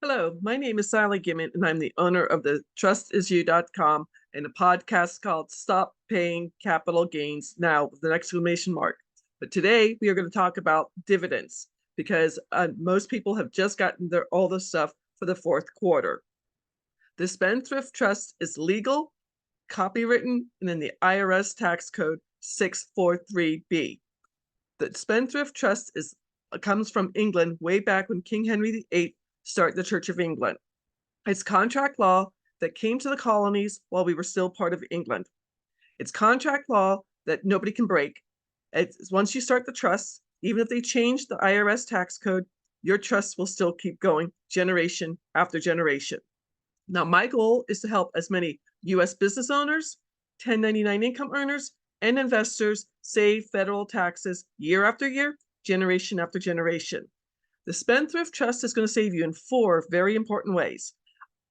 Hello, my name is Sally Gimmon, and I'm the owner of the trustisyou.com and a podcast called Stop Paying Capital Gains Now with an exclamation mark. But today we are going to talk about dividends because most people have just gotten all the stuff for the fourth quarter. The Spendthrift Trust is legal, copywritten, and in the IRS Tax Code 643B. The Spendthrift Trust comes from England way back when King Henry VIII started the Church of England. It's contract law that came to the colonies while we were still part of England. It's contract law that nobody can break. Once you start the trust, even if they change the IRS tax code, your trust will still keep going generation after generation. Now, my goal is to help as many U.S. business owners, 1099 income earners, and investors save federal taxes year after year, generation after generation. The Spendthrift Trust is going to save you in 4 very important ways.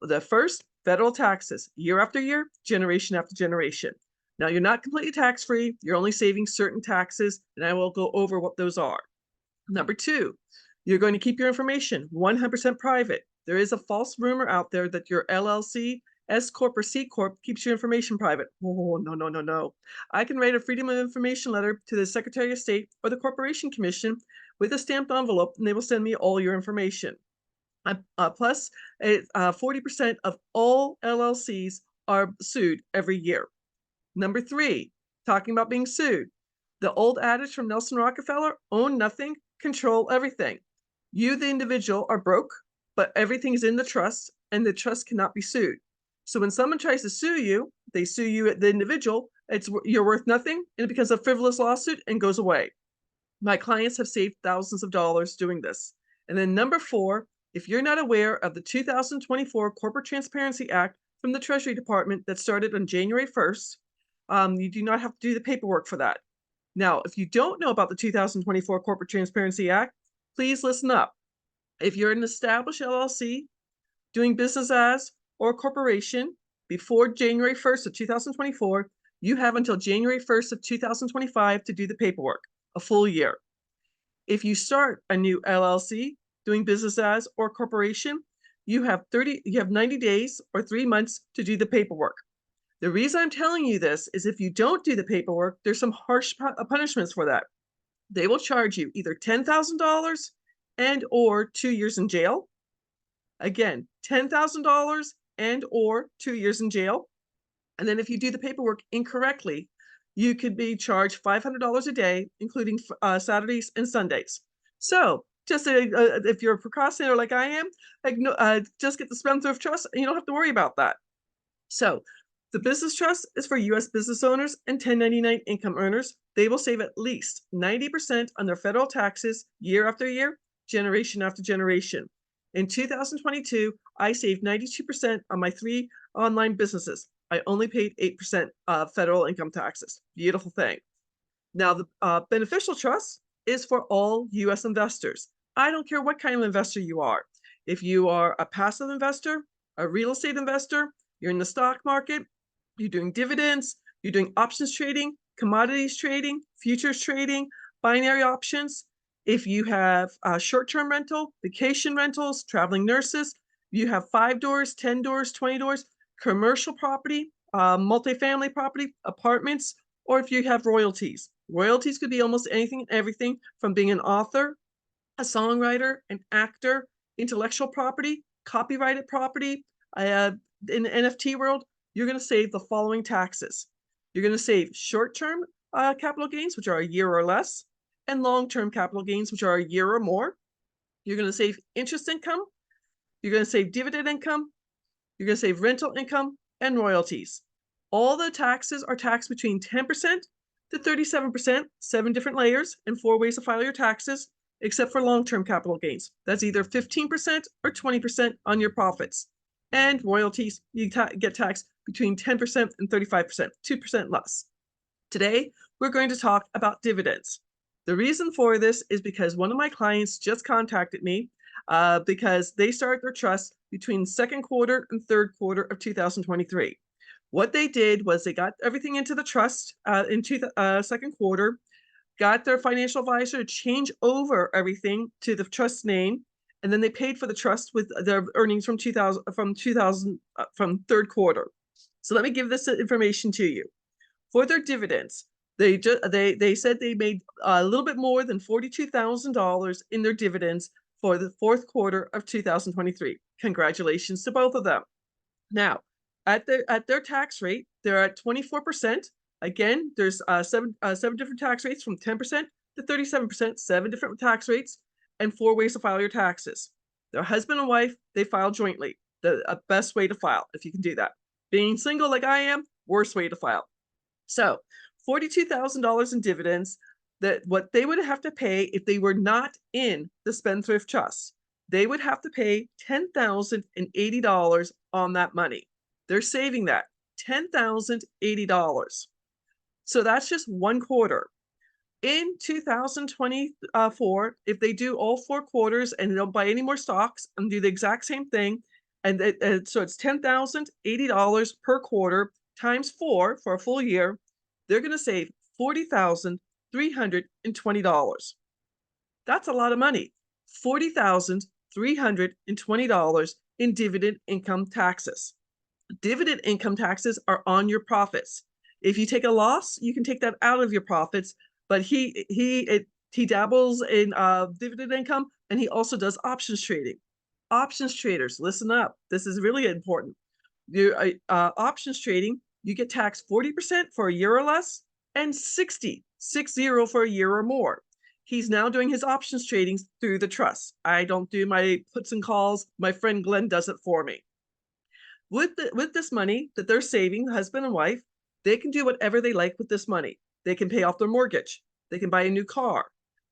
The first, federal taxes, year after year, generation after generation. Now, you're not completely tax-free. You're only saving certain taxes, and I will go over what those are. Number 2, you're going to keep your information 100% private. There is a false rumor out there that your LLC, S Corp, or C Corp keeps your information private. Oh, no, no, no, no. I can write a Freedom of Information letter to the Secretary of State or the Corporation Commission with a stamped envelope, and they will send me all your information. Plus, 40% of all LLCs are sued every year. Number 3, talking about being sued. The old adage from Nelson Rockefeller, own nothing, control everything. You, the individual, are broke, but everything is in the trust, and the trust cannot be sued. So when someone tries to sue you, they sue you, the individual, you're worth nothing, and it becomes a frivolous lawsuit and goes away. My clients have saved thousands of dollars doing this. And then number 4, if you're not aware of the 2024 Corporate Transparency Act from the Treasury Department that started on January 1st, you do not have to do the paperwork for that. Now, if you don't know about the 2024 Corporate Transparency Act, please listen up. If you're an established LLC, doing business as, or a corporation before January 1st of 2024, you have until January 1st of 2025 to do the paperwork, a full year. If you start a new LLC, doing business as, or corporation, you have 90 days or 3 months to do the paperwork. The reason I'm telling you this is if you don't do the paperwork, there's some harsh punishments for that. They will charge you either $10,000 and or 2 years in jail. Again, $10,000 and or 2 years in jail. And then if you do the paperwork incorrectly, you could be charged $500 a day, including Saturdays and Sundays. So just if you're a procrastinator like I am, just get the Spendthrift Trust and you don't have to worry about that. So the business trust is for U.S. business owners and 1099 income earners. They will save at least 90% on their federal taxes year after year, generation after generation. In 2022, I saved 92% on my 3 online businesses. I only paid 8% federal income taxes. Beautiful thing. Now, the beneficial trust is for all U.S. investors. I don't care what kind of investor you are. If you are a passive investor, a real estate investor, you're in the stock market, you're doing dividends, you're doing options trading, commodities trading, futures trading, binary options. If you have short-term rental, vacation rentals, traveling nurses, you have 5 doors, 10 doors, 20 doors, commercial property, multifamily property, apartments, or if you have royalties. Royalties could be almost anything and everything from being an author, a songwriter, an actor, intellectual property, copyrighted property. In the NFT world, you're going to save the following taxes. You're going to save short-term capital gains, which are a year or less, and long-term capital gains, which are a year or more. You're going to save interest income. You're going to save dividend income. You're going to save rental income and royalties. All the taxes are taxed between 10% to 37%, 7 different layers and 4 ways to file your taxes, except for long-term capital gains. That's either 15% or 20% on your profits. And royalties, you get taxed between 10% and 35%, 2% less. Today, we're going to talk about dividends. The reason for this is because one of my clients just contacted me because they started their trust between second quarter and third quarter of 2023. What they did was they got everything into the trust into the second quarter, got their financial advisor to change over everything to the trust name, and then they paid for the trust with their earnings from third quarter. So let me give this information to you. For their dividends, they said they made a little bit more than $42,000 in their dividends for the fourth quarter of 2023. Congratulations to both of them. Now, at their tax rate, they're at 24%. Again, there's seven different tax rates from 10% to 37%, 7 different tax rates, and 4 ways to file your taxes. Their husband and wife, they file jointly. The best way to file, if you can do that. Being single like I am, worst way to file. So, $42,000 in dividends, that what they would have to pay if they were not in the Spendthrift Trust. They would have to pay $10,080 on that money. They're saving that, $10,080. So that's just one quarter. In 2024, if they do all 4 quarters and don't buy any more stocks and do the exact same thing, and so it's $10,080 per quarter times 4 for a full year, they're going to save $40,320. That's a lot of money. $40,320 in dividend income taxes. Dividend income taxes are on your profits. If you take a loss, you can take that out of your profits. But he dabbles in dividend income, and he also does options trading. Options traders, listen up. This is really important. Your options trading, you get taxed 40% for a year or less, and 60 for a year or more. He's now doing his options trading through the trust. I don't do my puts and calls. My friend Glenn does it for me. With this money that they're saving, husband and wife, they can do whatever they like with this money. They can pay off their mortgage. They can buy a new car.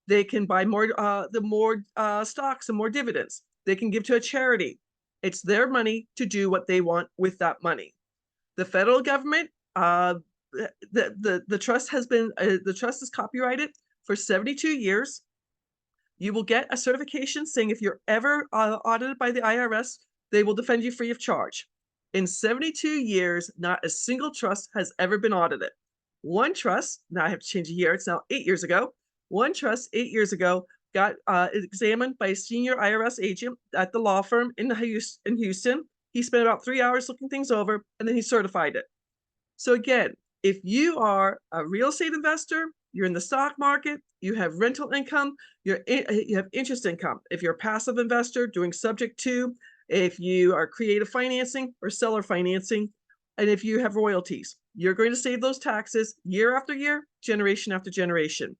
They can buy more stocks and more dividends. They can give to a charity. It's their money to do what they want with that money. The federal government, the trust has been the trust is copyrighted for 72 years. You will get a certification saying if you're ever audited by the IRS, they will defend you free of charge. In 72 years, not a single trust has ever been audited. One trust, now I have to change a year, it's now 8 years ago. One trust 8 years ago got examined by a senior IRS agent at the law firm in Houston. He spent about 3 hours looking things over, and then he certified it. So again, if you are a real estate investor, you're in the stock market, you have rental income, you have interest income. If you're a passive investor doing subject to, if you are creative financing or seller financing, and if you have royalties, you're going to save those taxes year after year, generation after generation.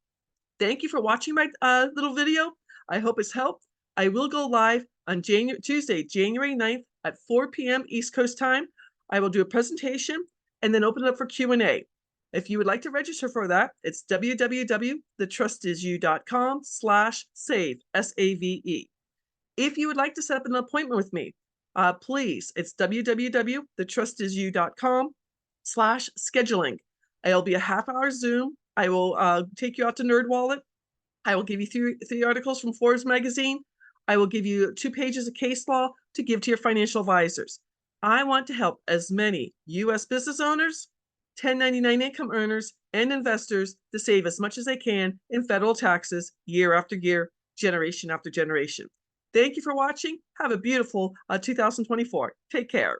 Thank you for watching my little video. I hope it's helped. I will go live on Tuesday, January 9th at 4 p.m. East Coast time. I will do a presentation and then open it up for Q&A. If you would like to register for that, it's www.thetrustisyou.com/save, SAVE. If you would like to set up an appointment with me, please, it's www.thetrustisyou.com/scheduling. It'll be a half-hour Zoom. I will take you out to NerdWallet. I will give you three articles from Forbes magazine. I will give you 2 pages of case law to give to your financial advisors. I want to help as many U.S. business owners, 1099 income earners, and investors to save as much as they can in federal taxes year after year, generation after generation. Thank you for watching. Have a beautiful 2024. Take care.